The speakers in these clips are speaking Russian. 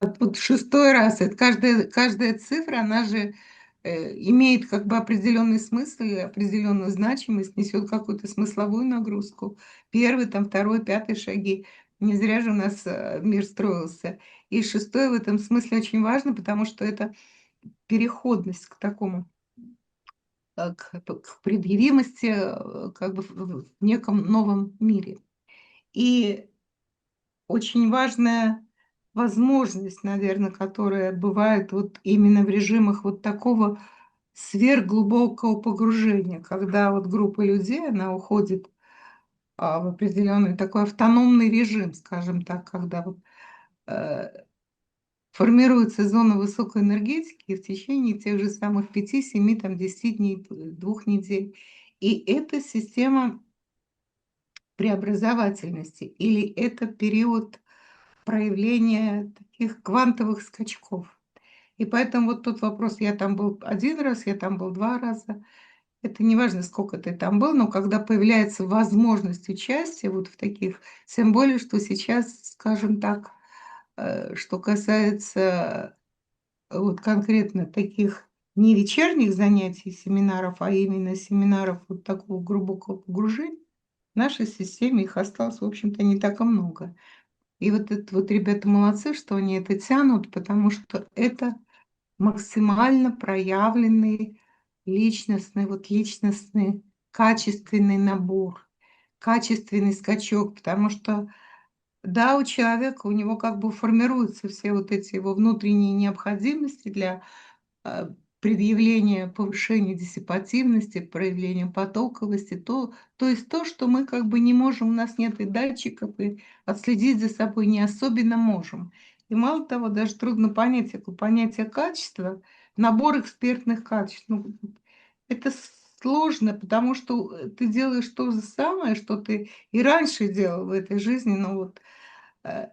Вот шестой раз. Это каждая цифра, она же, имеет как бы определенный смысл и определенную значимость, несет какую-то смысловую нагрузку. Первый, там второй, пятый шаги. Не зря же у нас, мир строился. И шестой в этом смысле очень важно, потому что это переходность к такому, к предъявимости, как бы в неком новом мире. И очень важная возможность, наверное, которая бывает вот именно в режимах вот такого сверхглубокого погружения, когда вот группа людей, она уходит, в определенный такой автономный режим, скажем так, когда вот, э, формируется зона высокой энергетики и в течение тех же самых 5, 7, там 10 дней, 2 недель. И это система преобразовательности или это период проявления таких квантовых скачков. И поэтому вот тот вопрос: я там был один раз, я там был 2 раза. Это не важно, сколько ты там был, но когда появляется возможность участия вот в таких, тем более, что сейчас, скажем так, что касается, вот конкретно таких не вечерних занятий, семинаров, а именно семинаров вот такого глубокого погружения, в нашей системе их осталось, в общем-то, не так и много. И вот это вот ребята молодцы, что они это тянут, потому что это максимально проявленный личностный, качественный набор, качественный скачок. Потому что, да, у человека, у него как бы формируются все вот эти его внутренние необходимости для предъявления повышения диссипативности, проявления потоковости, то есть то, что мы как бы не можем, у нас нет и датчиков, и отследить за собой не особенно можем. И мало того, даже трудно понять такое понятие качества, набор экспертных качеств. Ну, это сложно, потому что ты делаешь то же самое, что ты и раньше делал в этой жизни, но вот э,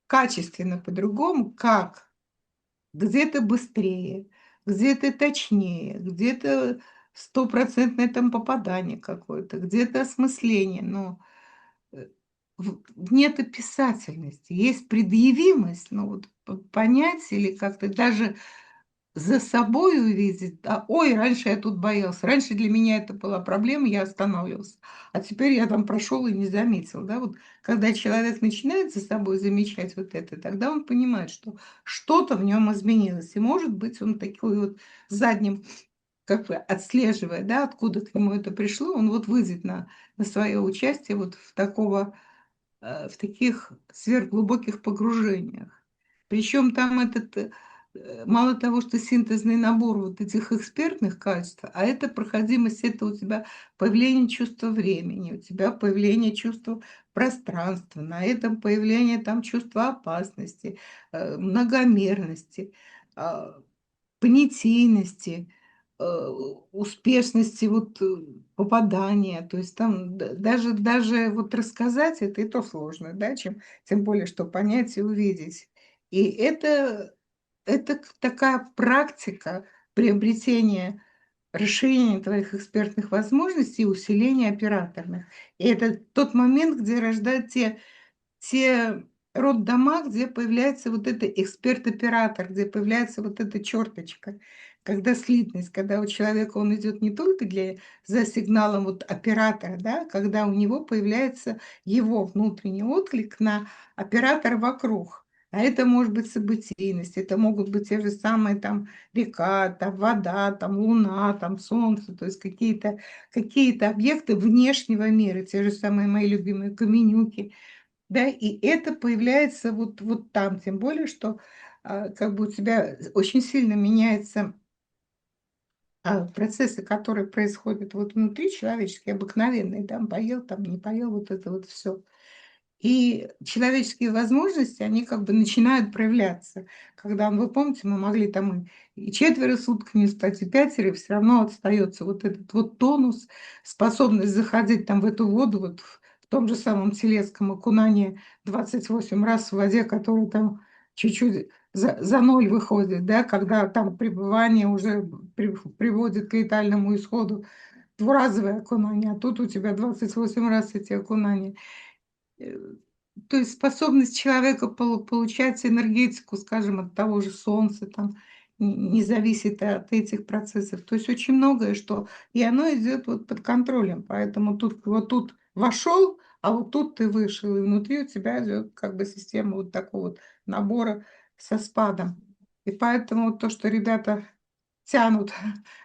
качественно по-другому. Как? Где-то быстрее, где-то точнее, где-то стопроцентное там попадание какое-то, где-то осмысление, но, нет описательности. Есть предъявимость, но вот понять или как-то даже за собой увидеть, да: "Ой, раньше я тут боялся, раньше для меня это была проблема, я останавливался, а теперь я там прошел и не заметил". Да, вот когда человек начинает за собой замечать вот это, тогда он понимает, что что-то в нем изменилось. И, может быть, он такой вот задним, как бы отслеживая, да, откуда к нему это пришло, он вот выйдет на свое участие вот в таких сверхглубоких погружениях. Причем там мало того, что синтезный набор вот этих экспертных качеств, а это проходимость, это у тебя появление чувства времени, у тебя появление чувства пространства, на этом появление там чувства опасности, многомерности, а, понятийности, э, успешности вот, попадания. То есть там даже вот рассказать это и то сложно, да, чем тем более, что понять и увидеть. И это такая практика приобретения, расширения твоих экспертных возможностей и усиления операторных. И это тот момент, где рождают те роддома, где появляется вот это эксперт-оператор, где появляется вот эта черточка, когда слитность, когда у человека он идет не только за сигналом вот оператора, да, когда у него появляется его внутренний отклик на оператора вокруг. А это может быть событийность, это могут быть те же самые там река, там вода, там луна, там солнце, то есть какие-то объекты внешнего мира, те же самые мои любимые каменюки. Да, и это появляется вот там. Тем более, что, как бы у тебя очень сильно меняются, процессы, которые происходят вот внутри человеческие, обыкновенные, там поел, там не поел, вот это вот все. И человеческие возможности, они как бы начинают проявляться. Когда, вы помните, мы могли там и четверо суток не спать, и пятеро, и всё равно остается вот этот вот тонус, способность заходить там в эту воду, вот в том же самом телецком окунании 28 раз в воде, которая там чуть-чуть за ноль выходит, да, когда там пребывание уже приводит к летальному исходу. Двуразовое окунание, а тут у тебя 28 раз эти окунания. Э, То есть способность человека получать энергетику, скажем, от того же солнца, там, не зависит от этих процессов. То есть очень многое, что и оно идет вот под контролем. Поэтому тут вот тут вошел, а вот тут ты вышел, и внутри у тебя идет как бы система вот такого вот набора со спадом. И поэтому вот то, что ребята тянут,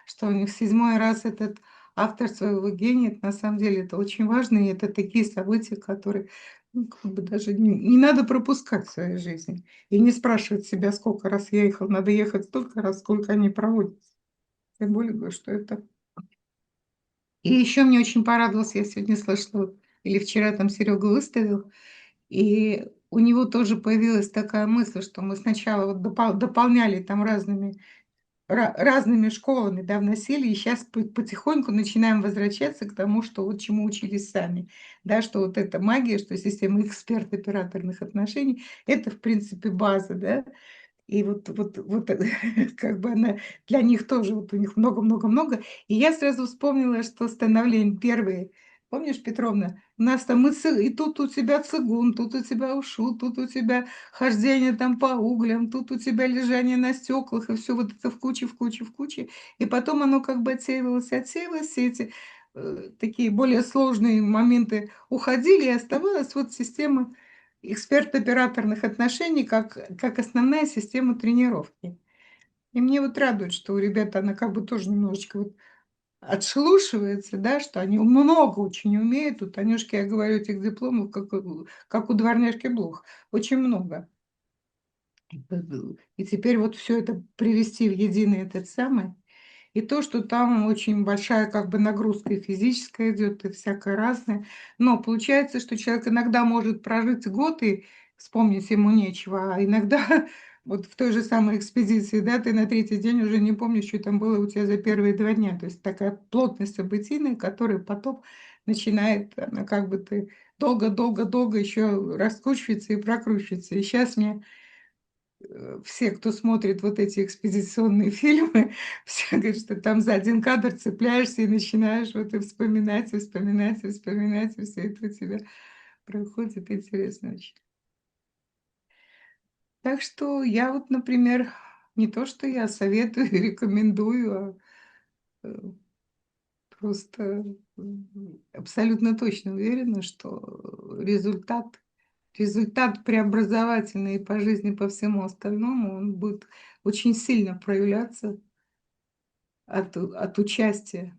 что у них седьмой раз этот автор своего гения, это на самом деле это очень важно, и это такие события, которые, ну, как бы даже не надо пропускать в своей жизни. И не спрашивать себя, сколько раз я ехал. Надо ехать столько раз, сколько они проводятся. Тем более, говорю, что это. И еще мне очень порадовалось, я сегодня слышала, вот, или вчера там Серега выставил, и у него тоже появилась такая мысль, что мы сначала вот дополняли там разными школами, да, вносили, и сейчас потихоньку начинаем возвращаться к тому, что вот чему учились сами. Да, что вот эта магия, что система эксперт-операторных отношений — это, в принципе, база, да. И вот как бы она для них тоже, вот у них много-много-много. И я сразу вспомнила, что становление первые. Помнишь, Петровна, у нас там и тут у тебя цигун, тут у тебя ушу, тут у тебя хождение там по углям, тут у тебя лежание на стеклах, и все вот это в куче, в куче, в куче. И потом оно как бы отсеивалось, все эти, такие более сложные моменты уходили, и оставалась вот система эксперт-операторных отношений как основная система тренировки. И мне вот радует, что у ребят она как бы тоже немножечко вот отшелушивается, да, что они много очень умеют. У Танюшки, я говорю, этих дипломов, как у дворняжки Блох, очень много. И теперь вот все это привести в единый этот самый. И то, что там очень большая как бы нагрузка и физическая идет, и всякое разное. Но получается, что человек иногда может прожить год и вспомнить ему нечего, а иногда вот в той же самой экспедиции, да, ты на третий день уже не помнишь, что там было у тебя за первые 2 дня. То есть такая плотность событийная, которая потом начинает, она как бы ты долго-долго-долго еще раскручивается и прокручивается. И сейчас мне все, кто смотрит вот эти экспедиционные фильмы, все говорят, что там за один кадр цепляешься и начинаешь вот и вспоминать, и вспоминать, и вспоминать, и всё это у тебя проходит. Интересно очень. Так что я вот, например, не то, что я советую и рекомендую, э, просто, абсолютно точно уверена, что результат преобразовательный и по жизни, по всему остальному, он будет очень сильно проявляться от участия.